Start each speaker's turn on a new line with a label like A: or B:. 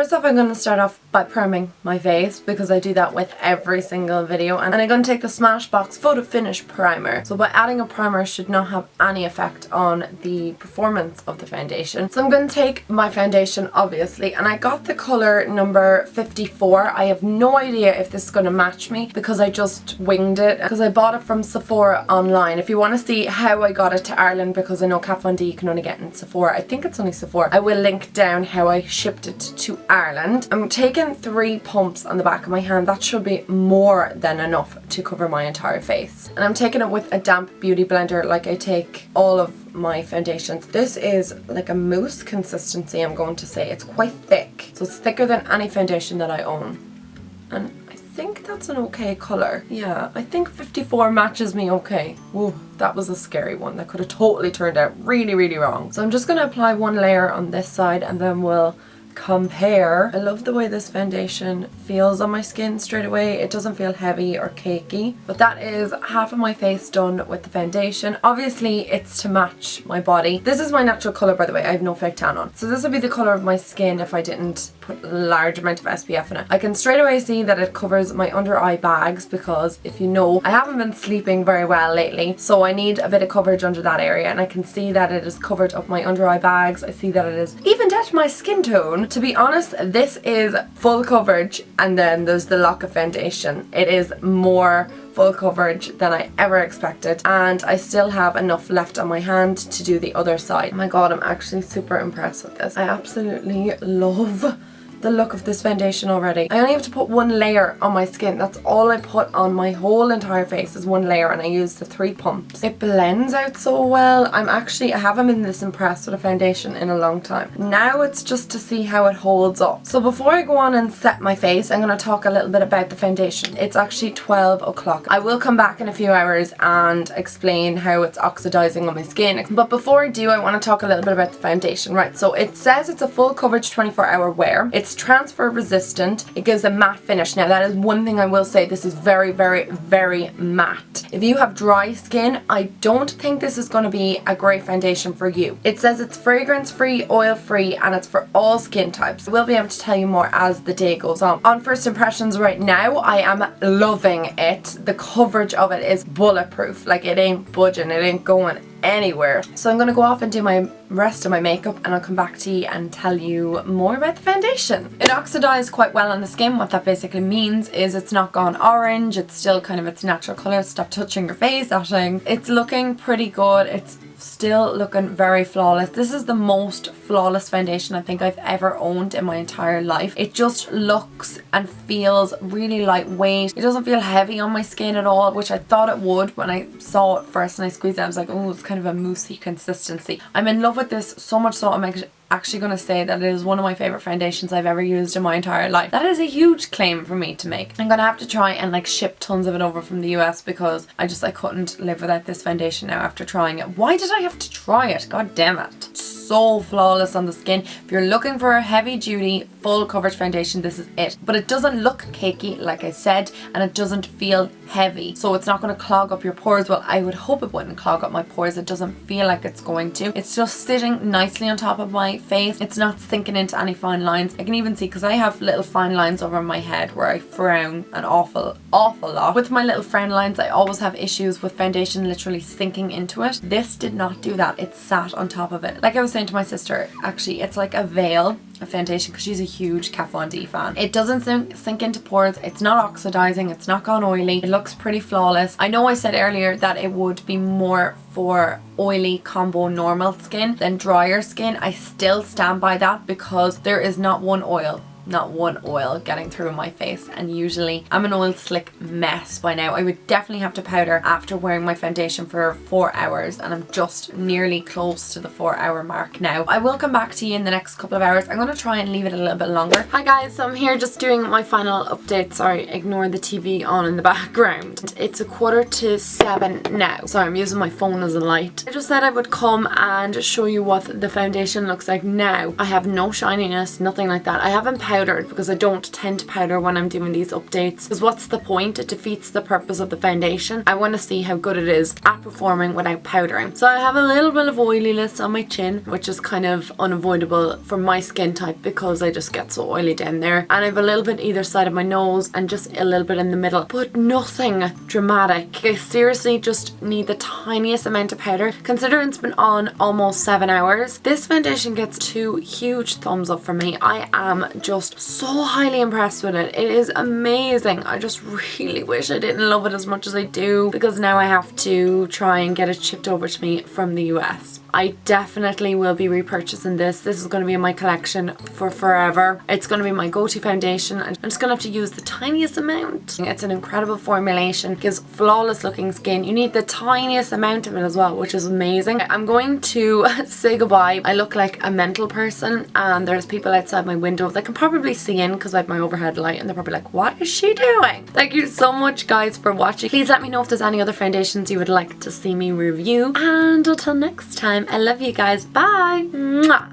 A: first off, I'm going to start off by priming my face because I do that with every single video, and I'm going to take the Smashbox Photo Finish Primer. So by adding a primer should not have any effect on the performance of the foundation. So I'm going to take my foundation, obviously, and I got the colour number 54. I have no idea if this is going to match me because I just winged it, because I bought it from Sephora online. If you want to see how I got it to Ireland, because I know Kat Von D you can only get in Sephora, I think it's only Sephora, I will link down how I shipped it to Ireland. I'm taking 3 pumps on the back of my hand. That should be more than enough to cover my entire face. And I'm taking it with a damp beauty blender like I take all of my foundations. This is like a mousse consistency, I'm going to say. It's quite thick, so it's thicker than any foundation that I own. And I think that's an okay colour. Yeah, I think 54 matches me okay. Whoa, that was a scary one. That could have totally turned out really, really wrong. So I'm just going to apply one layer on this side and then we'll compare. I love the way this foundation feels on my skin straight away. It doesn't feel heavy or cakey. But that is half of my face done with the foundation. Obviously it's to match my body. This is my natural colour, by the way. I have no fake tan on. So this would be the colour of my skin if I didn't put a large amount of SPF in it. I can straight away see that it covers my under eye bags because, if you know, I haven't been sleeping very well lately, so I need a bit of coverage under that area, and I can see that it is covered up my under eye bags. I see that it is evened out my skin tone. To be honest, this is full coverage, and then there's the lock of foundation. It is more full coverage than I ever expected, and I still have enough left on my hand to do the other side. Oh my god, I'm actually super impressed with this. I absolutely love the look of this foundation already. I only have to put one layer on my skin. That's all I put on my whole entire face is one layer, and I use the 3 pumps. It blends out so well. I haven't been this impressed with a foundation in a long time. Now it's just to see how it holds up. So before I go on and set my face, I'm going to talk a little bit about the foundation. It's actually 12 o'clock. I will come back in a few hours and explain how it's oxidizing on my skin. But before I do, I want to talk a little bit about the foundation. Right, so it says it's a full coverage 24-hour wear. It's transfer resistant. It gives a matte finish. Now that is one thing I will say, this is very, very, very matte. If you have dry skin, I don't think this is going to be a great foundation for you. It says it's fragrance free, oil free, and it's for all skin types. I will be able to tell you more as the day goes on. On first impressions right now, I am loving it. The coverage of it is bulletproof. Like, it ain't budging, it ain't going anywhere. So I'm going to go off and do my rest of my makeup, and I'll come back to you and tell you more about the foundation. It oxidized quite well on the skin. What that basically means is it's not gone orange, it's still kind of its natural colour. Stop touching your face, Ashing. It's looking pretty good. It's still looking very flawless. This is the most flawless foundation I think I've ever owned in my entire life. It just looks and feels really lightweight. It doesn't feel heavy on my skin at all, which I thought it would when I saw it first and I squeezed it. I was like, oh, it's kind of a moussey consistency. I'm in love with this so much so I'm actually going to say that it is one of my favourite foundations I've ever used in my entire life. That is a huge claim for me to make. I'm going to have to try and like ship tons of it over from the US because I couldn't live without this foundation now after trying it. Why did I have to try it? God damn it. So flawless on the skin. If you're looking for a heavy duty full coverage foundation, this is it. But it doesn't look cakey, like I said, and it doesn't feel heavy, so it's not going to clog up your pores. Well, I would hope it wouldn't clog up my pores. It doesn't feel like it's going to. It's just sitting nicely on top of my face. It's not sinking into any fine lines. I can even see, because I have little fine lines over my head where I frown an awful lot. With my little frown lines, I always have issues with foundation literally sinking into it. This did not do that. It sat on top of it. Like I was saying to my sister, actually, it's like a veil of foundation because she's a huge Kat Von D fan. It doesn't sink into pores. It's not oxidizing. It's not gone oily. It looks pretty flawless. I know I said earlier that it would be more for oily combo normal skin than drier skin. I still stand by that because there is not one oil getting through my face, and usually I'm an oil slick mess by now. I would definitely have to powder after wearing my foundation for 4 hours, and I'm just nearly close to the 4-hour mark now. I will come back to you in the next couple of hours. I'm going to try and leave it a little bit longer. Hi guys, so I'm here just doing my final update. Sorry, ignore the TV on in the background. It's 7:15 now. Sorry, I'm using my phone as a light. I just said I would come and show you what the foundation looks like now. I have no shininess, nothing like that. I haven't powdered because I don't tend to powder when I'm doing these updates, because what's the point? It defeats the purpose of the foundation. I want to see how good it is at performing without powdering. So I have a little bit of oiliness on my chin, which is kind of unavoidable for my skin type because I just get so oily down there, and I have a little bit either side of my nose and just a little bit in the middle, but nothing dramatic. I seriously just need the tiniest amount of powder. Considering it's been on almost 7 hours, this foundation gets 2 huge thumbs up for me. I am just so highly impressed with it. It is amazing. I just really wish I didn't love it as much as I do, because now I have to try and get it shipped over to me from the US. I definitely will be repurchasing this. This is going to be in my collection for forever. It's going to be my go-to foundation. I'm just going to have to use the tiniest amount. It's an incredible formulation. It gives flawless looking skin. You need the tiniest amount of it as well, which is amazing. I'm going to say goodbye. I look like a mental person, and there's people outside my window that can probably see in because I have my overhead light, and they're probably like, what is she doing? Thank you so much, guys, for watching. Please let me know if there's any other foundations you would like to see me review, and until next time, I love you guys. Bye. Mwah.